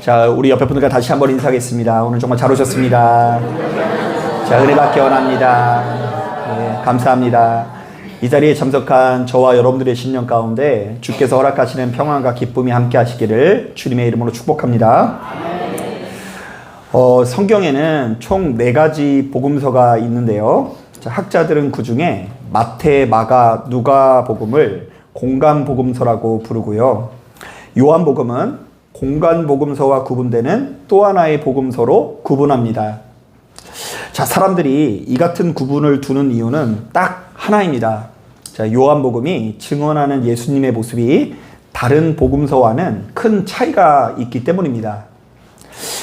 자, 우리 옆에 분들과 다시 한번 인사하겠습니다. 오늘 정말 잘 오셨습니다. 자, 은혜 받기 원합니다. 네, 감사합니다. 이 자리에 참석한 저와 여러분들의 신년 가운데 주께서 허락하시는 평안과 기쁨이 함께 하시기를 주님의 이름으로 축복합니다. 성경에는 총 4가지 복음서가 있는데요. 자, 학자들은 그 중에 마태, 마가, 누가 복음을 공간 복음서라고 부르고요. 요한복음은 공간 복음서와 구분되는 또 하나의 복음서로 구분합니다. 자, 사람들이 이 같은 구분을 두는 이유는 딱 하나입니다. 자, 요한복음이 증언하는 예수님의 모습이 다른 복음서와는 큰 차이가 있기 때문입니다.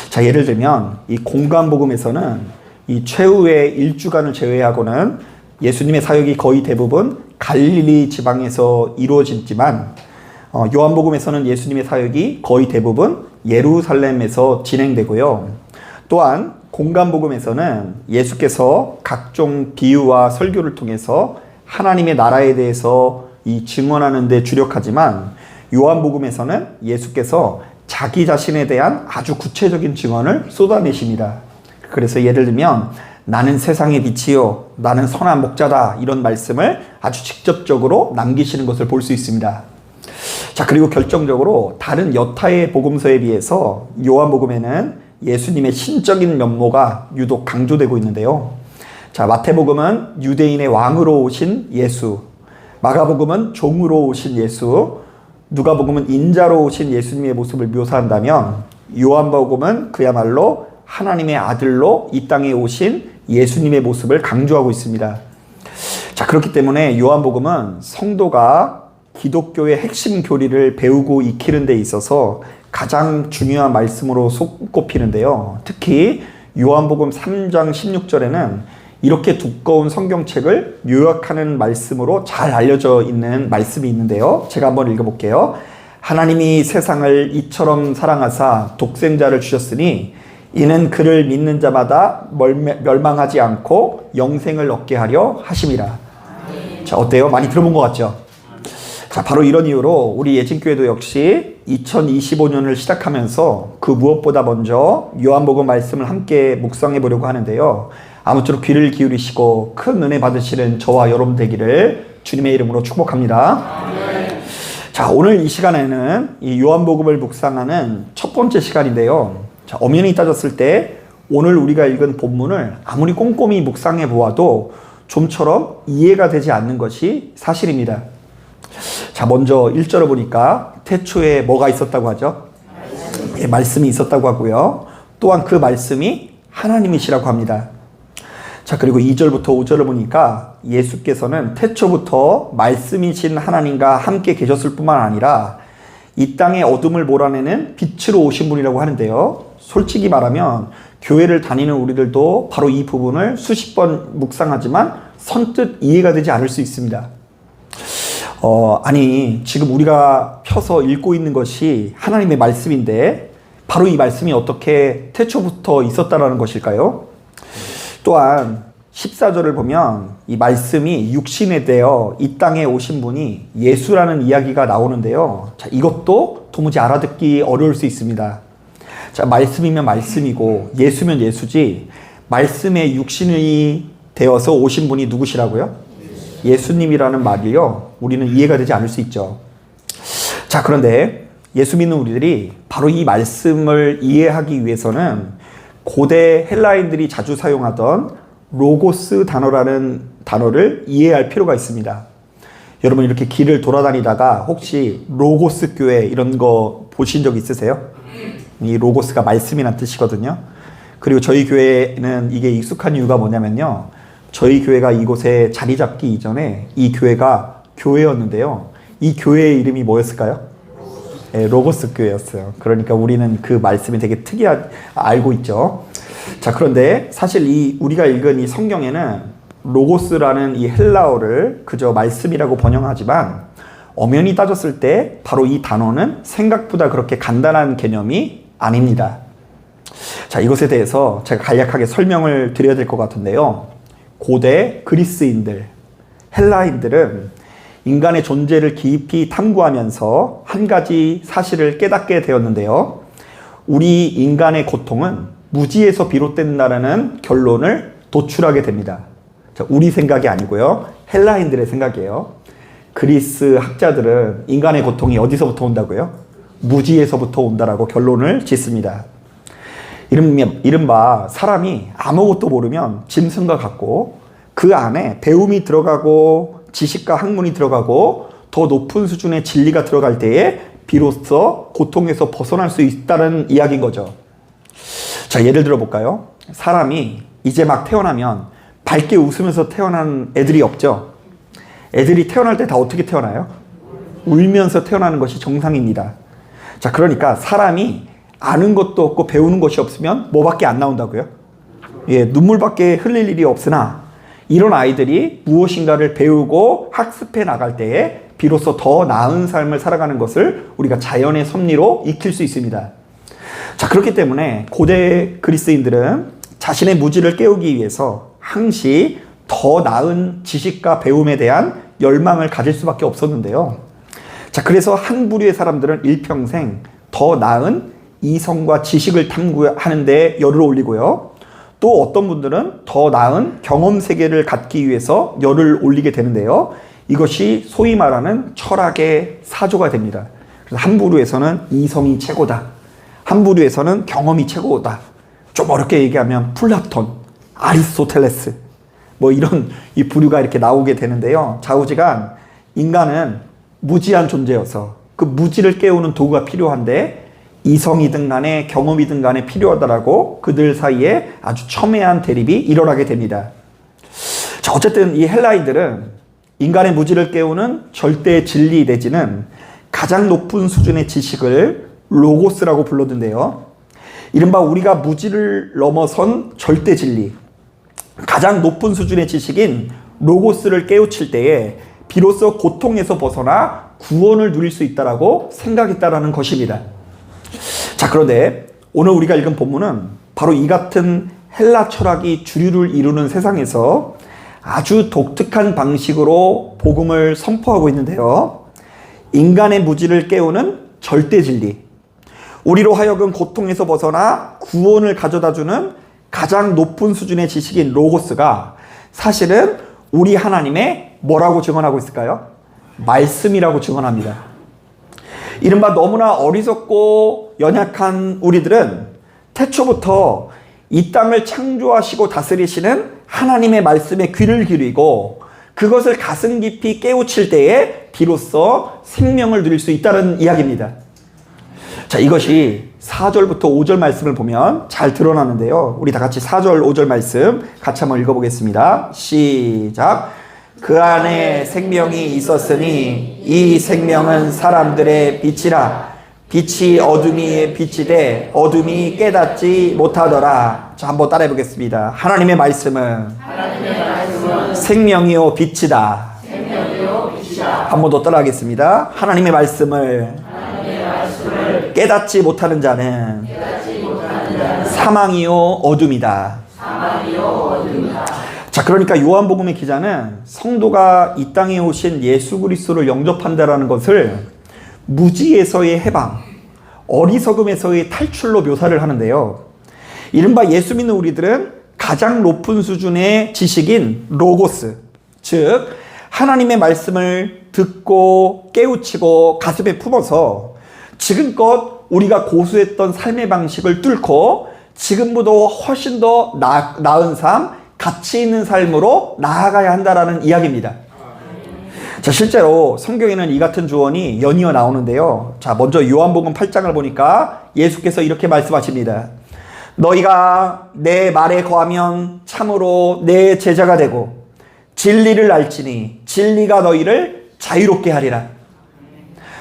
자, 예를 들면 이 공간 복음에서는 이 최후의 1주간을 제외하고는 예수님의 사역이 거의 대부분 갈릴리 지방에서 이루어지지만 요한복음에서는 예수님의 사역이 거의 대부분 예루살렘에서 진행되고요. 또한 공간복음에서는 예수께서 각종 비유와 설교를 통해서 하나님의 나라에 대해서 이 증언하는 데 주력하지만 요한복음에서는 예수께서 자기 자신에 대한 아주 구체적인 증언을 쏟아내십니다. 그래서 예를 들면 나는 세상의 빛이요, 나는 선한 목자다, 이런 말씀을 아주 직접적으로 남기시는 것을 볼 수 있습니다. 자, 그리고 결정적으로 다른 여타의 복음서에 비해서 요한복음에는 예수님의 신적인 면모가 유독 강조되고 있는데요. 자, 마태복음은 유대인의 왕으로 오신 예수, 마가복음은 종으로 오신 예수, 누가복음은 인자로 오신 예수님의 모습을 묘사한다면 요한복음은 그야말로 하나님의 아들로 이 땅에 오신 예수님의 모습을 강조하고 있습니다. 자, 그렇기 때문에 요한복음은 성도가 기독교의 핵심 교리를 배우고 익히는 데 있어서 가장 중요한 말씀으로 손꼽히는데요. 특히 요한복음 3장 16절에는 이렇게 두꺼운 성경책을 요약하는 말씀으로 잘 알려져 있는 말씀이 있는데요. 제가 한번 읽어볼게요. 하나님이 세상을 이처럼 사랑하사 독생자를 주셨으니 이는 그를 믿는 자마다 멸망하지 않고 영생을 얻게 하려 하심이라. 자, 어때요? 많이 들어본 것 같죠? 자, 바로 이런 이유로 우리 예진교회도 역시 2025년을 시작하면서 그 무엇보다 먼저 요한복음 말씀을 함께 묵상해 보려고 하는데요. 아무쪼록 귀를 기울이시고 큰 은혜 받으시는 저와 여러분 되기를 주님의 이름으로 축복합니다. 자, 오늘 이 시간에는 이 요한복음을 묵상하는 첫 번째 시간인데요. 자, 엄연히 따졌을 때 오늘 우리가 읽은 본문을 아무리 꼼꼼히 묵상해 보아도 좀처럼 이해가 되지 않는 것이 사실입니다. 자, 먼저 1절을 보니까 태초에 뭐가 있었다고 하죠? 예, 말씀이 있었다고 하고요. 또한 그 말씀이 하나님이시라고 합니다. 자, 그리고 2절부터 5절을 보니까 예수께서는 태초부터 말씀이신 하나님과 함께 계셨을 뿐만 아니라 이 땅의 어둠을 몰아내는 빛으로 오신 분이라고 하는데요. 솔직히 말하면 교회를 다니는 우리들도 바로 이 부분을 수십 번 묵상하지만 선뜻 이해가 되지 않을 수 있습니다. 아니, 지금 우리가 펴서 읽고 있는 것이 하나님의 말씀인데 바로 이 말씀이 어떻게 태초부터 있었다라는 것일까요? 또한 14절을 보면 이 말씀이 육신에 되어 이 땅에 오신 분이 예수라는 이야기가 나오는데요. 자, 이것도 도무지 알아듣기 어려울 수 있습니다. 자, 말씀이면 말씀이고 예수면 예수지, 말씀의 육신이 되어서 오신 분이 누구시라고요? 예수님이라는 말이요, 우리는 이해가 되지 않을 수 있죠. 자, 그런데 예수 믿는 우리들이 바로 이 말씀을 이해하기 위해서는 고대 헬라인들이 자주 사용하던 로고스 단어라는 단어를 이해할 필요가 있습니다. 여러분, 이렇게 길을 돌아다니다가 혹시 로고스 교회 이런 거 보신 적 있으세요? 이 로고스가 말씀이란 뜻이거든요. 그리고 저희 교회는 이게 익숙한 이유가 뭐냐면요, 저희 교회가 이곳에 자리 잡기 이전에 이 교회가 교회였는데요. 이 교회의 이름이 뭐였을까요? 네, 로고스 교회였어요. 그러니까 우리는 그 말씀이 되게 알고 있죠. 자, 그런데 사실 우리가 읽은 이 성경에는 로고스라는 이 헬라어를 그저 말씀이라고 번역하지만 엄연히 따졌을 때 바로 이 단어는 생각보다 그렇게 간단한 개념이 아닙니다. 자, 이것에 대해서 제가 간략하게 설명을 드려야 될 것 같은데요. 고대 그리스인들, 헬라인들은 인간의 존재를 깊이 탐구하면서 한 가지 사실을 깨닫게 되었는데요. 우리 인간의 고통은 무지에서 비롯된다라는 결론을 도출하게 됩니다. 자, 우리 생각이 아니고요. 헬라인들의 생각이에요. 그리스 학자들은 인간의 고통이 어디서부터 온다고요? 무지에서부터 온다라고 결론을 짓습니다. 이른바 사람이 아무것도 모르면 짐승과 같고 그 안에 배움이 들어가고 지식과 학문이 들어가고 더 높은 수준의 진리가 들어갈 때에 비로소 고통에서 벗어날 수 있다는 이야기인 거죠. 자, 예를 들어 볼까요? 사람이 이제 막 태어나면 밝게 웃으면서 태어난 애들이 없죠. 애들이 태어날 때 다 어떻게 태어나요? 울면서 태어나는 것이 정상입니다. 자, 그러니까 사람이 아는 것도 없고 배우는 것이 없으면 뭐밖에 안 나온다고요? 예, 눈물밖에 흘릴 일이 없으나 이런 아이들이 무엇인가를 배우고 학습해 나갈 때에 비로소 더 나은 삶을 살아가는 것을 우리가 자연의 섭리로 익힐 수 있습니다. 자, 그렇기 때문에 고대 그리스인들은 자신의 무지를 깨우기 위해서 항시 더 나은 지식과 배움에 대한 열망을 가질 수밖에 없었는데요. 자, 그래서 한 부류의 사람들은 일평생 더 나은 이성과 지식을 탐구하는 데 열을 올리고요. 또 어떤 분들은 더 나은 경험 세계를 갖기 위해서 열을 올리게 되는데요. 이것이 소위 말하는 철학의 사조가 됩니다. 그래서 한 부류에서는 이성이 최고다. 한 부류에서는 경험이 최고다. 좀 어렵게 얘기하면 플라톤, 아리스토텔레스 뭐 이런 이 부류가 이렇게 나오게 되는데요. 좌우지간 인간은 무지한 존재여서 그 무지를 깨우는 도구가 필요한데 이성이든 간에 경험이든 간에 필요하다라고 그들 사이에 아주 첨예한 대립이 일어나게 됩니다. 자, 어쨌든 이 헬라인들은 인간의 무지를 깨우는 절대 진리 내지는 가장 높은 수준의 지식을 로고스라고 불렀는데요. 이른바 우리가 무지를 넘어선 절대 진리, 가장 높은 수준의 지식인 로고스를 깨우칠 때에 비로소 고통에서 벗어나 구원을 누릴 수 있다라고 생각했다라는 것입니다. 자, 그런데 오늘 우리가 읽은 본문은 바로 이 같은 헬라 철학이 주류를 이루는 세상에서 아주 독특한 방식으로 복음을 선포하고 있는데요. 인간의 무지를 깨우는 절대 진리, 우리로 하여금 고통에서 벗어나 구원을 가져다주는 가장 높은 수준의 지식인 로고스가 사실은 우리 하나님의 뭐라고 증언하고 있을까요? 말씀이라고 증언합니다. 이른바 너무나 어리석고 연약한 우리들은 태초부터 이 땅을 창조하시고 다스리시는 하나님의 말씀에 귀를 기울이고 그것을 가슴 깊이 깨우칠 때에 비로소 생명을 누릴 수 있다는 이야기입니다. 자, 이것이 4절부터 5절 말씀을 보면 잘 드러나는데요. 우리 다 같이 4절, 5절 말씀 같이 한번 읽어보겠습니다. 시작. 그 안에 생명이 있었으니 이 생명은 사람들의 빛이라. 빛이 어둠이 빛이되 어둠이 깨닫지 못하더라. 자, 한번 따라해 보겠습니다. 하나님의 말씀은 생명이요 빛이다. 한 번 더 따라하겠습니다. 하나님의 말씀을 깨닫지 못하는 자는 사망이요 어둠이다. 자, 그러니까 요한복음의 기자는 성도가 이 땅에 오신 예수 그리스도를 영접한다라는 것을 무지에서의 해방, 어리석음에서의 탈출로 묘사를 하는데요. 이른바 예수 믿는 우리들은 가장 높은 수준의 지식인 로고스, 즉 하나님의 말씀을 듣고 깨우치고 가슴에 품어서 지금껏 우리가 고수했던 삶의 방식을 뚫고 지금보다 훨씬 더 나은 삶, 가치 있는 삶으로 나아가야 한다라는 이야기입니다. 자, 실제로 성경에는 이 같은 조언이 연이어 나오는데요. 자, 먼저 요한복음 8장을 보니까 예수께서 이렇게 말씀하십니다. 너희가 내 말에 거하면 참으로 내 제자가 되고 진리를 알지니 진리가 너희를 자유롭게 하리라.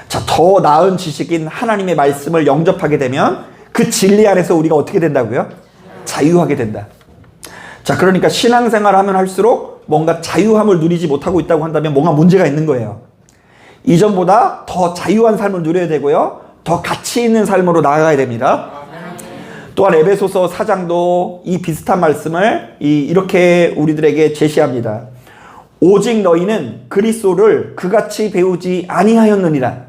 자, 더 나은 지식인 하나님의 말씀을 영접하게 되면 그 진리 안에서 우리가 어떻게 된다고요? 자유하게 된다. 자, 그러니까 신앙생활을 하면 할수록 뭔가 자유함을 누리지 못하고 있다고 한다면 뭔가 문제가 있는 거예요. 이전보다 더 자유한 삶을 누려야 되고요. 더 가치 있는 삶으로 나아가야 됩니다. 또한 에베소서 4장도 이 비슷한 말씀을 이렇게 우리들에게 제시합니다. 오직 너희는 그리스도를 그같이 배우지 아니하였느니라.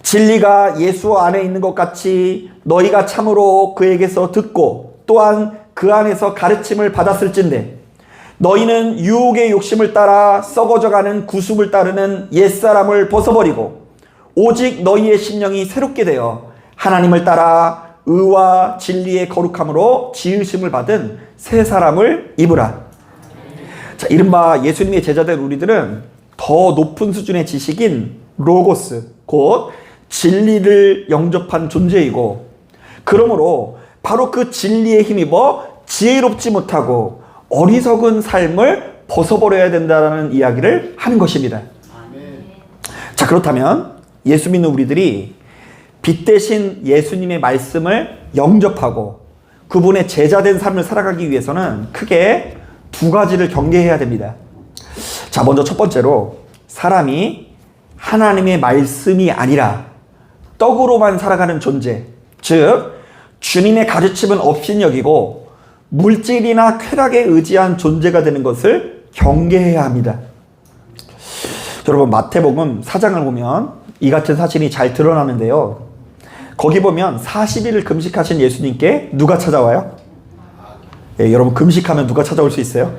진리가 예수 안에 있는 것 같이 너희가 참으로 그에게서 듣고 또한 그 안에서 가르침을 받았을진데 너희는 유혹의 욕심을 따라 썩어져가는 구습을 따르는 옛사람을 벗어버리고 오직 너희의 심령이 새롭게 되어 하나님을 따라 의와 진리의 거룩함으로 지으심을 받은 새 사람을 입으라. 자, 이른바 예수님의 제자된 우리들은 더 높은 수준의 지식인 로고스, 곧 진리를 영접한 존재이고, 그러므로 바로 그 진리에 힘입어 지혜롭지 못하고 어리석은 삶을 벗어버려야 된다는 이야기를 하는 것입니다. 자, 그렇다면 예수 믿는 우리들이 빛 대신 예수님의 말씀을 영접하고 그분의 제자된 삶을 살아가기 위해서는 크게 두 가지를 경계해야 됩니다. 자, 먼저 첫 번째로 사람이 하나님의 말씀이 아니라 떡으로만 살아가는 존재, 즉 주님의 가르침은 업신여기고 물질이나 쾌락에 의지한 존재가 되는 것을 경계해야 합니다. 여러분, 마태복음 4장을 보면 이 같은 사실이 잘 드러나는데요. 거기 보면 40일을 금식하신 예수님께 누가 찾아와요? 예, 여러분, 금식하면 누가 찾아올 수 있어요?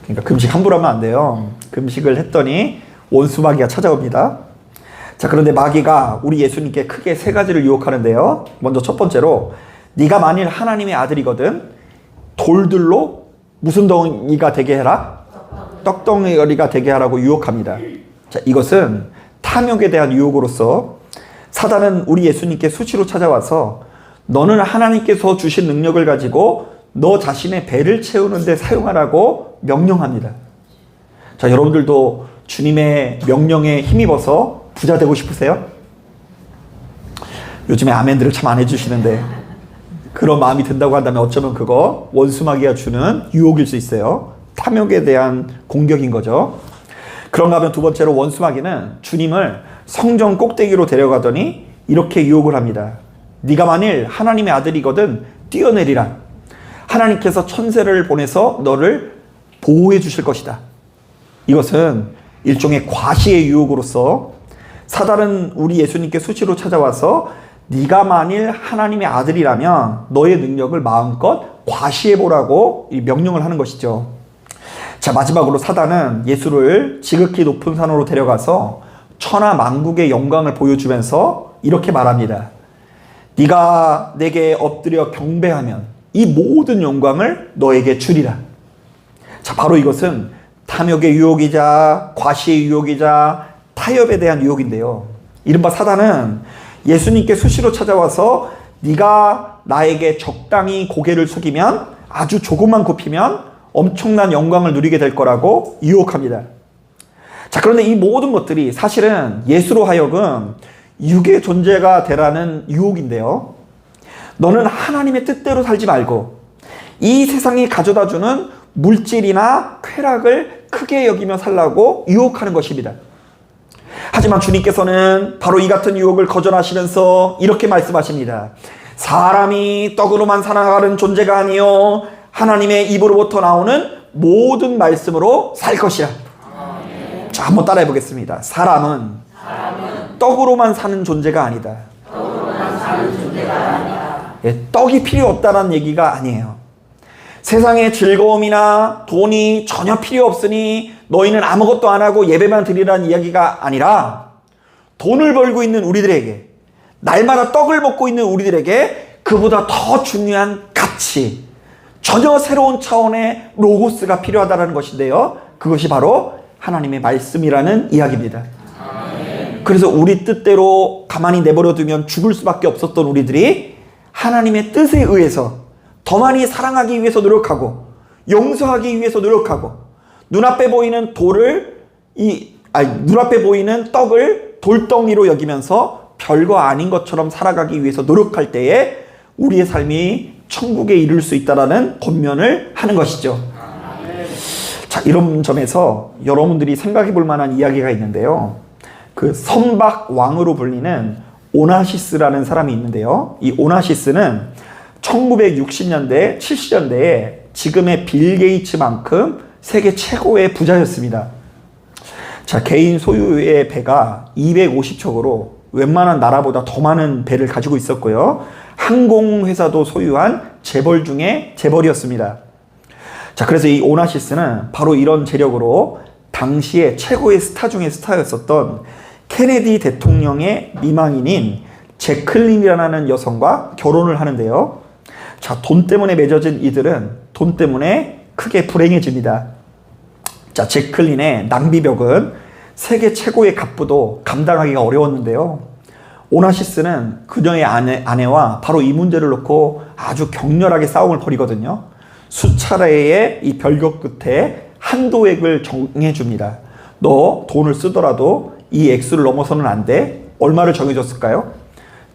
그러니까 금식 함부로 하면 안 돼요. 금식을 했더니 원수 마귀가 찾아옵니다. 자, 그런데 마귀가 우리 예수님께 크게 세 가지를 유혹하는데요. 먼저 첫 번째로 네가 만일 하나님의 아들이거든 돌들로 무슨 덩이가 되게 해라? 떡덩이가 되게 하라고 유혹합니다. 자, 이것은 탐욕에 대한 유혹으로서 사단은 우리 예수님께 수시로 찾아와서 너는 하나님께서 주신 능력을 가지고 너 자신의 배를 채우는 데 사용하라고 명령합니다. 자, 여러분들도 주님의 명령에 힘입어서 부자 되고 싶으세요? 요즘에 아멘들을 참 안 해주시는데 그런 마음이 든다고 한다면 어쩌면 그거 원수마귀가 주는 유혹일 수 있어요. 탐욕에 대한 공격인 거죠. 그런가 하면 두 번째로 원수마귀는 주님을 성전 꼭대기로 데려가더니 이렇게 유혹을 합니다. 네가 만일 하나님의 아들이거든 뛰어내리라. 하나님께서 천사를 보내서 너를 보호해 주실 것이다. 이것은 일종의 과시의 유혹으로서 사단은 우리 예수님께 수시로 찾아와서 네가 만일 하나님의 아들이라면 너의 능력을 마음껏 과시해보라고 명령을 하는 것이죠. 자, 마지막으로 사단은 예수를 지극히 높은 산으로 데려가서 천하 만국의 영광을 보여주면서 이렇게 말합니다. 네가 내게 엎드려 경배하면 이 모든 영광을 너에게 주리라. 자, 바로 이것은 탐욕의 유혹이자 과시의 유혹이자 타협에 대한 유혹인데요. 이른바 사단은 예수님께 수시로 찾아와서 네가 나에게 적당히 고개를 숙이면 아주 조금만 굽히면 엄청난 영광을 누리게 될 거라고 유혹합니다. 자, 그런데 이 모든 것들이 사실은 예수로 하여금 육의 존재가 되라는 유혹인데요. 너는 하나님의 뜻대로 살지 말고 이 세상이 가져다주는 물질이나 쾌락을 크게 여기며 살라고 유혹하는 것입니다. 하지만 주님께서는 바로 이 같은 유혹을 거절하시면서 이렇게 말씀하십니다. 사람이 떡으로만 살아가는 존재가 아니요 하나님의 입으로부터 나오는 모든 말씀으로 살 것이라. 자, 한번 따라해 보겠습니다. 사람은 떡으로만 사는 존재가 아니다. 예, 떡이 필요 없다는 얘기가 아니에요. 세상의 즐거움이나 돈이 전혀 필요 없으니 너희는 아무것도 안 하고 예배만 드리라는 이야기가 아니라 돈을 벌고 있는 우리들에게, 날마다 떡을 먹고 있는 우리들에게 그보다 더 중요한 가치, 전혀 새로운 차원의 로고스가 필요하다는 것인데요. 그것이 바로 하나님의 말씀이라는 이야기입니다. 그래서 우리 뜻대로 가만히 내버려두면 죽을 수밖에 없었던 우리들이 하나님의 뜻에 의해서 더 많이 사랑하기 위해서 노력하고 용서하기 위해서 노력하고 눈앞에 보이는 눈앞에 보이는 떡을 돌덩이로 여기면서 별거 아닌 것처럼 살아가기 위해서 노력할 때에 우리의 삶이 천국에 이룰 수 있다라는 권면을 하는 것이죠. 자, 이런 점에서 여러분들이 생각해 볼 만한 이야기가 있는데요. 그 선박 왕으로 불리는 오나시스라는 사람이 있는데요. 이 오나시스는 1960년대, 70년대에 지금의 빌 게이츠만큼 세계 최고의 부자였습니다. 자, 개인 소유의 배가 250척으로 웬만한 나라보다 더 많은 배를 가지고 있었고요. 항공회사도 소유한 재벌 중에 재벌이었습니다. 자, 그래서 이 오나시스는 바로 이런 재력으로 당시에 최고의 스타 중에 스타였었던 케네디 대통령의 미망인인 제클린이라는 여성과 결혼을 하는데요. 자, 돈 때문에 맺어진 이들은 돈 때문에 크게 불행해집니다. 자, 제클린의 낭비벽은 세계 최고의 갑부도 감당하기가 어려웠는데요. 오나시스는 그녀의 아내와 바로 이 문제를 놓고 아주 격렬하게 싸움을 벌이거든요. 수차례의 이 별거 끝에 한도액을 정해줍니다. 너 돈을 쓰더라도 이 액수를 넘어서는 안 돼. 얼마를 정해줬을까요?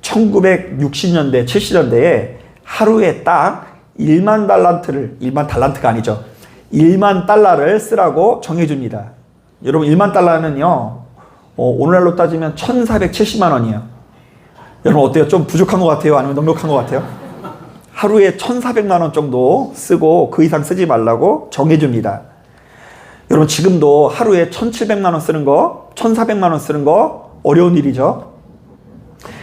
1960년대, 70년대에 하루에 딱 1만 달란트를, 1만 달란트가 아니죠. 1만 달러를 쓰라고 정해줍니다. 여러분 1만 달러는요, 오늘날로 따지면 1470만 원이에요. 여러분 어때요? 좀 부족한 것 같아요? 아니면 넉넉한 것 같아요? 하루에 1400만 원 정도 쓰고 그 이상 쓰지 말라고 정해줍니다. 여러분 지금도 하루에 1700만 원 쓰는 거, 1400만 원 쓰는 거 어려운 일이죠.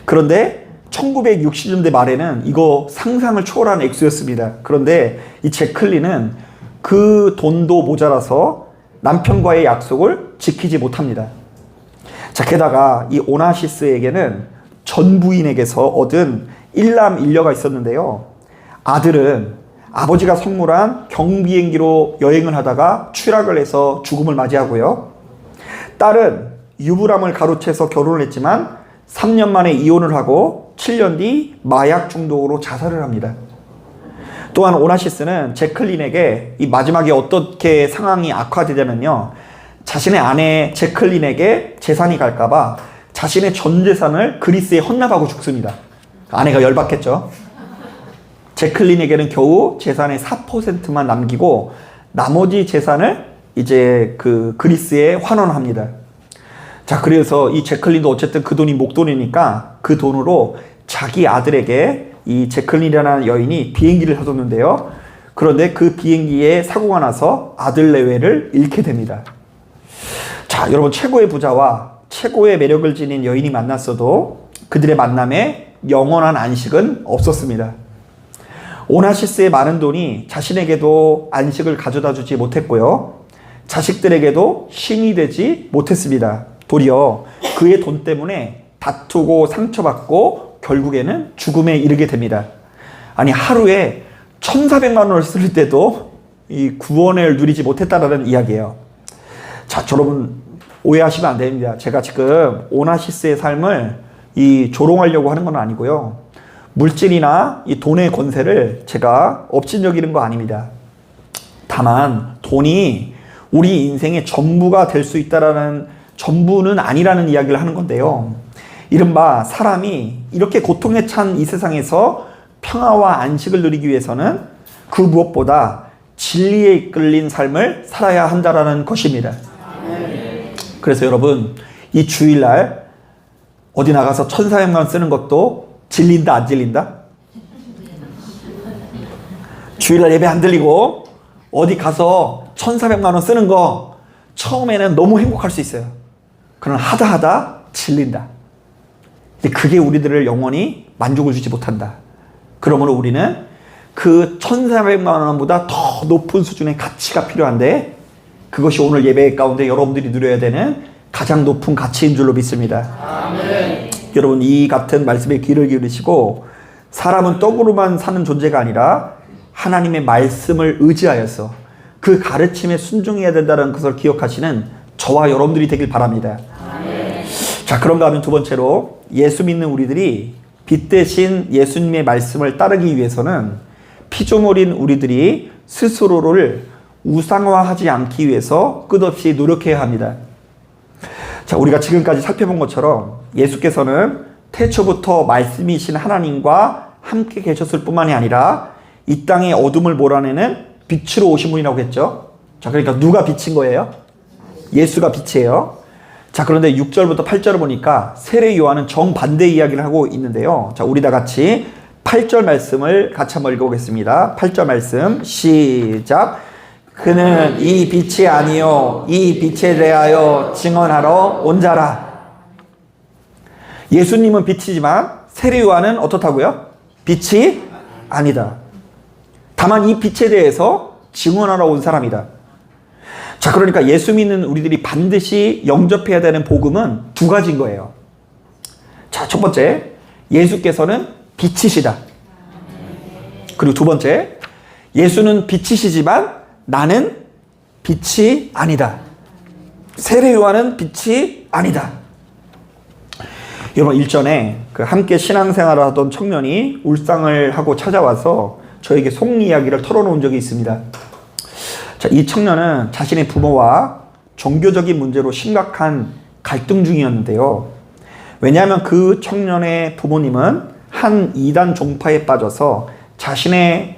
그런데 1960년대 말에는 이거 상상을 초월한 액수였습니다. 그런데 이 제클린은 그 돈도 모자라서 남편과의 약속을 지키지 못합니다. 자, 게다가 이 오나시스에게는 전 부인에게서 얻은 일남 일녀가 있었는데요. 아들은 아버지가 선물한 경비행기로 여행을 하다가 추락을 해서 죽음을 맞이하고요. 딸은 유부남을 가로채서 결혼을 했지만 3년 만에 이혼을 하고 7년 뒤 마약 중독으로 자살을 합니다. 또한 오나시스는 제클린에게 이 마지막에 어떻게 상황이 악화되냐면요. 자신의 아내 제클린에게 재산이 갈까봐 자신의 전 재산을 그리스에 헌납하고 죽습니다. 아내가 열받겠죠. 제클린에게는 겨우 재산의 4%만 남기고 나머지 재산을 이제 그리스에 환원합니다. 자, 그래서 이 제클린도 어쨌든 그 돈이 목돈이니까 그 돈으로 자기 아들에게 이 제클린이라는 여인이 비행기를 사줬는데요. 그런데 그 비행기에 사고가 나서 아들 내외를 잃게 됩니다. 자, 여러분 최고의 부자와 최고의 매력을 지닌 여인이 만났어도 그들의 만남에 영원한 안식은 없었습니다. 오나시스의 많은 돈이 자신에게도 안식을 가져다 주지 못했고요. 자식들에게도 힘이 되지 못했습니다. 도리어 그의 돈 때문에 다투고 상처받고 결국에는 죽음에 이르게 됩니다. 아니, 하루에 1400만 원을 쓸 때도 이 구원을 누리지 못했다라는 이야기예요. 자, 여러분 오해하시면 안 됩니다. 제가 지금 오나시스의 삶을 조롱하려고 하는 건 아니고요. 물질이나 이 돈의 권세를 제가 업신여기는 거 아닙니다. 다만 돈이 우리 인생의 전부가 될 수 있다라는, 전부는 아니라는 이야기를 하는 건데요. 이른바 사람이 이렇게 고통에 찬 이 세상에서 평화와 안식을 누리기 위해서는 그 무엇보다 진리에 이끌린 삶을 살아야 한다라는 것입니다. 그래서 여러분 이 주일날 어디 나가서 1400만 원 쓰는 것도 질린다 안 질린다? 주일날 예배 안 들리고 어디 가서 1400만 원 쓰는 거 처음에는 너무 행복할 수 있어요. 그러나 하다 질린다. 그게 우리들을 영원히 만족을 주지 못한다. 그러므로 우리는 그 1400만 원보다 더 높은 수준의 가치가 필요한데 그것이 오늘 예배 가운데 여러분들이 누려야 되는 가장 높은 가치인 줄로 믿습니다. 아멘. 여러분 이 같은 말씀에 귀를 기울이시고 사람은 떡으로만 사는 존재가 아니라 하나님의 말씀을 의지하여서 그 가르침에 순종해야 된다는 것을 기억하시는 저와 여러분들이 되길 바랍니다. 아멘. 자, 그런가 하면 두 번째로 예수 믿는 우리들이 빛 대신 예수님의 말씀을 따르기 위해서는 피조물인 우리들이 스스로를 우상화하지 않기 위해서 끝없이 노력해야 합니다. 자, 우리가 지금까지 살펴본 것처럼 예수께서는 태초부터 말씀이신 하나님과 함께 계셨을 뿐만이 아니라 이 땅의 어둠을 몰아내는 빛으로 오신 분이라고 했죠. 자, 그러니까 누가 빛인 거예요? 예수가 빛이에요. 자, 그런데 6절부터 8절을 보니까 세례 요한은 정반대 이야기를 하고 있는데요. 자, 우리 다 같이 8절 말씀을 같이 한번 읽어보겠습니다. 8절 말씀 시작. 그는 이 빛이 아니요 이 빛에 대하여 증언하러 온 자라. 예수님은 빛이지만 세례요한은 어떻다고요? 빛이 아니다. 다만 이 빛에 대해서 증언하러 온 사람이다. 자, 그러니까 예수 믿는 우리들이 반드시 영접해야 되는 복음은 두 가지인 거예요. 자, 첫 번째, 예수께서는 빛이시다. 그리고 두 번째, 예수는 빛이시지만 나는 빛이 아니다. 세례 요한은 빛이 아니다. 여러분, 일전에 함께 신앙생활을 하던 청년이 울상을 하고 찾아와서 저에게 속 이야기를 털어놓은 적이 있습니다. 자, 이 청년은 자신의 부모와 종교적인 문제로 심각한 갈등 중이었는데요. 왜냐하면 그 청년의 부모님은 한 이단 종파에 빠져서 자신의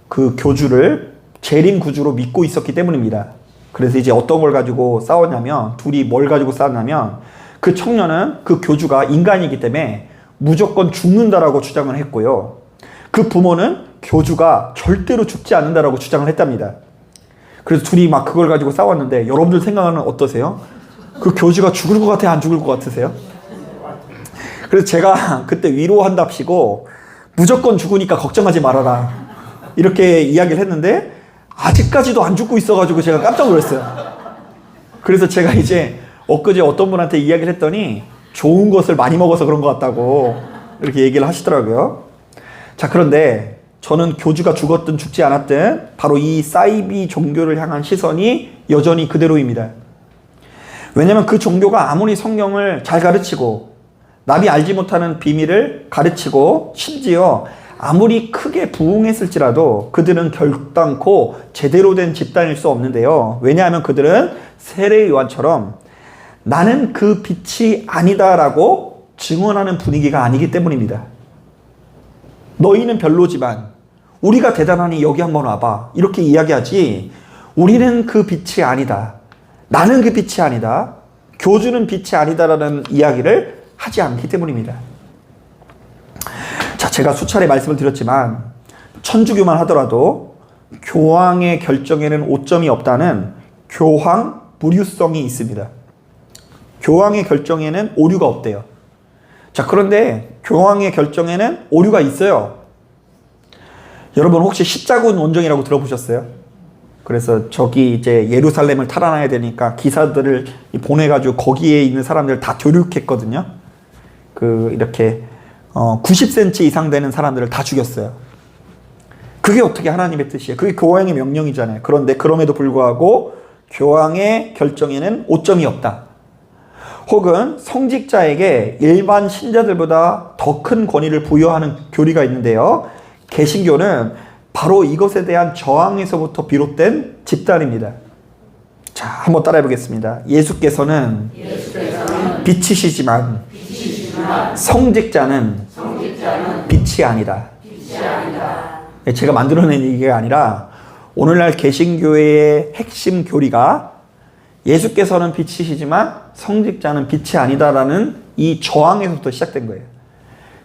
그 교주를 재림 구주로 믿고 있었기 때문입니다. 그래서 이제 어떤 걸 가지고 싸웠냐면, 둘이 뭘 가지고 싸웠냐면, 그 청년은 그 교주가 인간이기 때문에 무조건 죽는다라고 주장을 했고요. 그 부모는 교주가 절대로 죽지 않는다라고 주장을 했답니다. 그래서 둘이 막 그걸 가지고 싸웠는데, 여러분들 생각은 어떠세요? 그 교주가 죽을 것 같아요? 안 죽을 것 같으세요? 그래서 제가 그때 위로한답시고 무조건 죽으니까 걱정하지 말아라 이렇게 이야기를 했는데, 아직까지도 안 죽고 있어가지고 제가 깜짝 놀랐어요. 그래서 제가 이제 엊그제 어떤 분한테 이야기를 했더니 좋은 것을 많이 먹어서 그런 것 같다고 이렇게 얘기를 하시더라고요. 자, 그런데 저는 교주가 죽었든 죽지 않았든 바로 이 사이비 종교를 향한 시선이 여전히 그대로입니다. 왜냐하면 그 종교가 아무리 성경을 잘 가르치고 남이 알지 못하는 비밀을 가르치고 심지어 아무리 크게 부흥했을지라도 그들은 결단코 제대로 된 집단일 수 없는데요. 왜냐하면 그들은 세례 요한처럼 나는 그 빛이 아니다라고 증언하는 분위기가 아니기 때문입니다. 너희는 별로지만 우리가 대단하니 여기 한번 와봐 이렇게 이야기하지, 우리는 그 빛이 아니다, 나는 그 빛이 아니다, 교주는 빛이 아니다라는 이야기를 하지 않기 때문입니다. 자, 제가 수차례 말씀을 드렸지만 천주교만 하더라도 교황의 결정에는 오점이 없다는 교황 무류성이 있습니다. 교황의 결정에는 오류가 없대요. 자, 그런데 교황의 결정에는 오류가 있어요. 여러분 혹시 십자군 원정이라고 들어보셨어요? 그래서 저기 이제 예루살렘을 탈환해야 되니까 기사들을 보내가지고 거기에 있는 사람들을 다 교육했거든요. 이렇게 90cm 이상 되는 사람들을 다 죽였어요. 그게 어떻게 하나님의 뜻이에요? 그게 교황의 명령이잖아요. 그런데 그럼에도 불구하고 교황의 결정에는 오점이 없다. 혹은 성직자에게 일반 신자들보다 더 큰 권위를 부여하는 교리가 있는데요. 개신교는 바로 이것에 대한 저항에서부터 비롯된 집단입니다. 자, 한번 따라해 보겠습니다. 예수께서는 빛이시지만 성직자는 빛이 아니다. 제가 만들어낸 얘기가 아니라 오늘날 개신교회의 핵심 교리가 예수께서는 빛이시지만 성직자는 빛이 아니다라는 이 저항에서부터 시작된 거예요.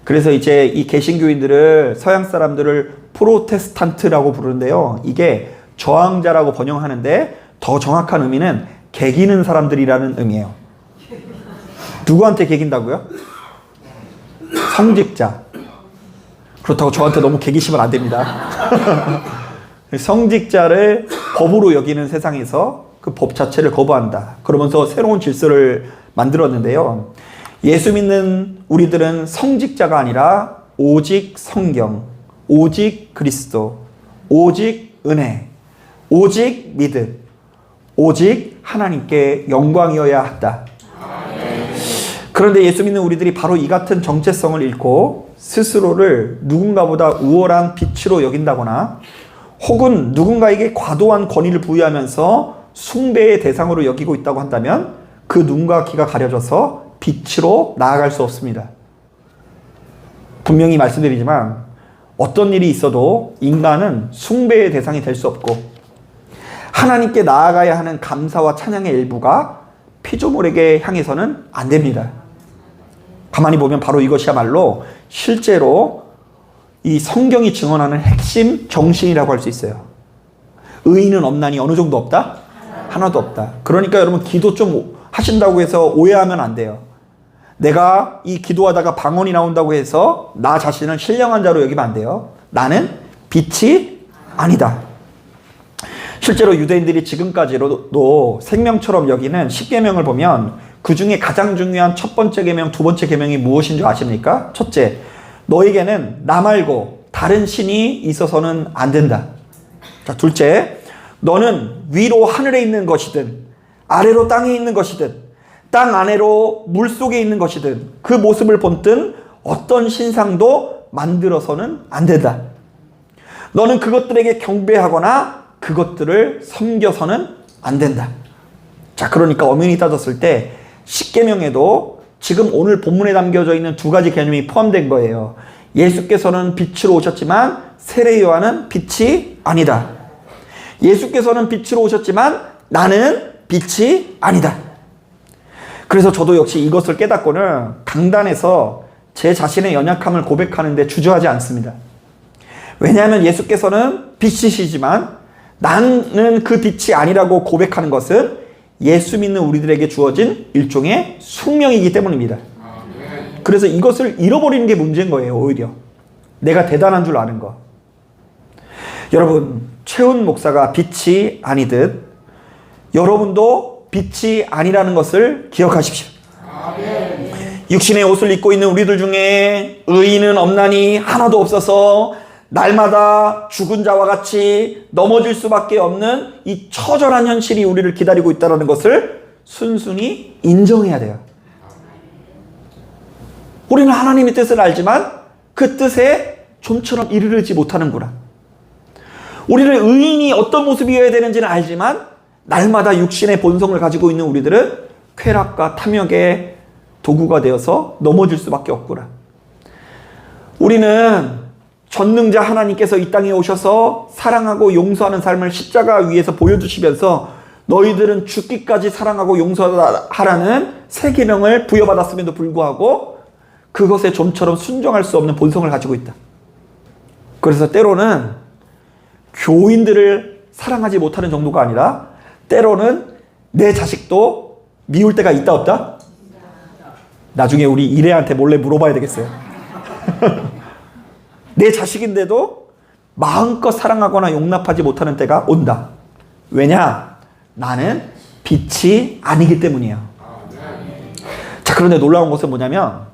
그래서 이제 이 개신교인들을, 서양 사람들을 프로테스탄트라고 부르는데요. 이게 저항자라고 번역하는데 더 정확한 의미는 개기는 사람들이라는 의미예요. 누구한테 개긴다고요? 성직자. 그렇다고 저한테 너무 개기시면 안 됩니다. 성직자를 법으로 여기는 세상에서 그 법 자체를 거부한다. 그러면서 새로운 질서를 만들었는데요. 예수 믿는 우리들은 성직자가 아니라 오직 성경, 오직 그리스도, 오직 은혜, 오직 믿음, 오직 하나님께 영광이어야 한다. 그런데 예수 믿는 우리들이 바로 이 같은 정체성을 잃고 스스로를 누군가보다 우월한 빛으로 여긴다거나 혹은 누군가에게 과도한 권위를 부여하면서 숭배의 대상으로 여기고 있다고 한다면 그 눈과 귀가 가려져서 빛으로 나아갈 수 없습니다. 분명히 말씀드리지만 어떤 일이 있어도 인간은 숭배의 대상이 될 수 없고 하나님께 나아가야 하는 감사와 찬양의 일부가 피조물에게 향해서는 안 됩니다. 가만히 보면 바로 이것이야말로 실제로 이 성경이 증언하는 핵심 정신이라고 할 수 있어요. 의인은 없나니 어느 정도 없다? 하나도 없다. 그러니까 여러분 기도 좀 하신다고 해서 오해하면 안 돼요. 내가 이 기도하다가 방언이 나온다고 해서 나 자신을 신령한 자로 여기면 안 돼요. 나는 빛이 아니다. 실제로 유대인들이 지금까지도 생명처럼 여기는 10계명을 보면 그 중에 가장 중요한 첫 번째 계명, 두 번째 계명이 무엇인 줄 아십니까? 첫째, 너에게는 나 말고 다른 신이 있어서는 안 된다. 자, 둘째, 너는 위로 하늘에 있는 것이든 아래로 땅에 있는 것이든 땅 아래로 물 속에 있는 것이든 그 모습을 본뜬 어떤 신상도 만들어서는 안 된다. 너는 그것들에게 경배하거나 그것들을 섬겨서는 안 된다. 자, 그러니까 엄연히 따졌을 때 십계명에도 지금 오늘 본문에 담겨져 있는 두 가지 개념이 포함된 거예요. 예수께서는 빛으로 오셨지만 세례 요한은 빛이 아니다. 예수께서는 빛으로 오셨지만 나는 빛이 아니다. 그래서 저도 역시 이것을 깨닫고는 강단에서 제 자신의 연약함을 고백하는데 주저하지 않습니다. 왜냐하면 예수께서는 빛이시지만 나는 그 빛이 아니라고 고백하는 것은 예수 믿는 우리들에게 주어진 일종의 숙명이기 때문입니다. 그래서 이것을 잃어버리는 게 문제인 거예요. 오히려 내가 대단한 줄 아는 거. 여러분, 최훈 목사가 빛이 아니듯 여러분도 빛이 아니라는 것을 기억하십시오. 육신의 옷을 입고 있는 우리들 중에 의인은 없나니 하나도 없어서 날마다 죽은 자와 같이 넘어질 수밖에 없는 이 처절한 현실이 우리를 기다리고 있다는 것을 순순히 인정해야 돼요. 우리는 하나님의 뜻을 알지만 그 뜻에 좀처럼 이르르지 못하는구나. 우리는 의인이 어떤 모습이어야 되는지는 알지만 날마다 육신의 본성을 가지고 있는 우리들은 쾌락과 탐욕의 도구가 되어서 넘어질 수밖에 없구나. 우리는 전능자 하나님께서 이 땅에 오셔서 사랑하고 용서하는 삶을 십자가 위에서 보여주시면서 너희들은 죽기까지 사랑하고 용서하라는 세 계명을 부여받았음에도 불구하고 그것에 좀처럼 순종할 수 없는 본성을 가지고 있다. 그래서 때로는 교인들을 사랑하지 못하는 정도가 아니라 때로는 내 자식도 미울 때가 있다 없다? 나중에 우리 이래한테 몰래 물어봐야 되겠어요. 내 자식인데도 마음껏 사랑하거나 용납하지 못하는 때가 온다. 왜냐? 나는 빛이 아니기 때문이에요. 자, 그런데 놀라운 것은 뭐냐면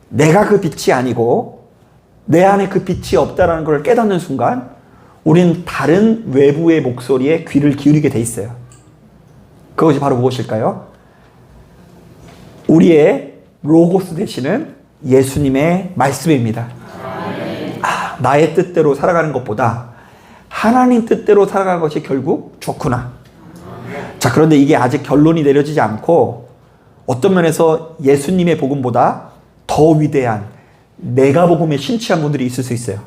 내가 그 빛이 아니고 내 안에 그 빛이 없다는 걸 깨닫는 순간 우린 다른 외부의 목소리에 귀를 기울이게 돼 있어요. 그것이 바로 무엇일까요? 우리의 로고스 되시는 예수님의 말씀입니다. 나의 뜻대로 살아가는 것보다 하나님 뜻대로 살아가는 것이 결국 좋구나. 자, 그런데 이게 아직 결론이 내려지지 않고 어떤 면에서 예수님의 복음보다 더 위대한 내가 복음에 심취한 분들이 있을 수 있어요.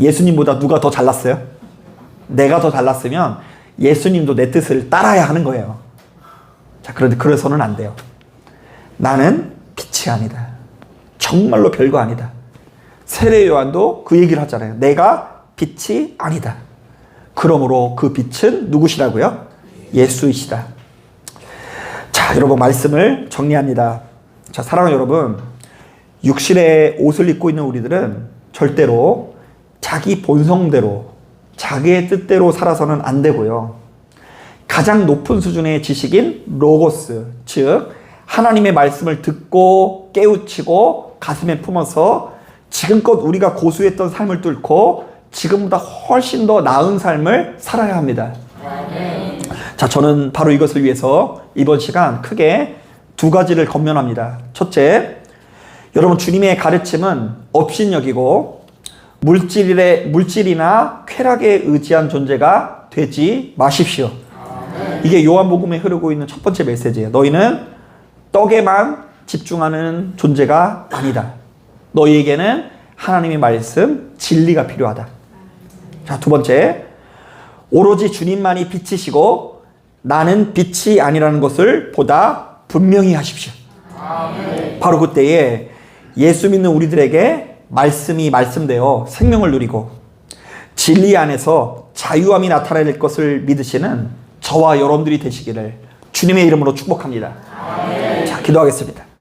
예수님보다 누가 더 잘났어요? 내가 더 잘났으면 예수님도 내 뜻을 따라야 하는 거예요. 자, 그런데 그래서는 안 돼요. 나는 빛이 아니다. 정말로 별거 아니다. 세례 요한도 그 얘기를 하잖아요. 내가 빛이 아니다. 그러므로 그 빛은 누구시라고요? 예수이시다. 자, 여러분 말씀을 정리합니다. 자, 사랑하는 여러분, 육신의 옷을 입고 있는 우리들은 절대로 자기 본성대로 자기의 뜻대로 살아서는 안 되고요. 가장 높은 수준의 지식인 로고스, 즉 하나님의 말씀을 듣고 깨우치고 가슴에 품어서 지금껏 우리가 고수했던 삶을 뚫고 지금보다 훨씬 더 나은 삶을 살아야 합니다. 자, 저는 바로 이것을 위해서 이번 시간 크게 두 가지를 권면합니다. 첫째, 여러분 주님의 가르침은 업신여기고 물질이나 쾌락에 의지한 존재가 되지 마십시오. 이게 요한복음에 흐르고 있는 첫 번째 메시지예요. 너희는 떡에만 집중하는 존재가 아니다. 너희에게는 하나님의 말씀, 진리가 필요하다. 자, 두 번째, 오로지 주님만이 빛이시고 나는 빛이 아니라는 것을 보다 분명히 하십시오. 바로 그때에 예수 믿는 우리들에게 말씀이 말씀되어 생명을 누리고 진리 안에서 자유함이 나타낼 것을 믿으시는 저와 여러분들이 되시기를 주님의 이름으로 축복합니다. 자, 기도하겠습니다.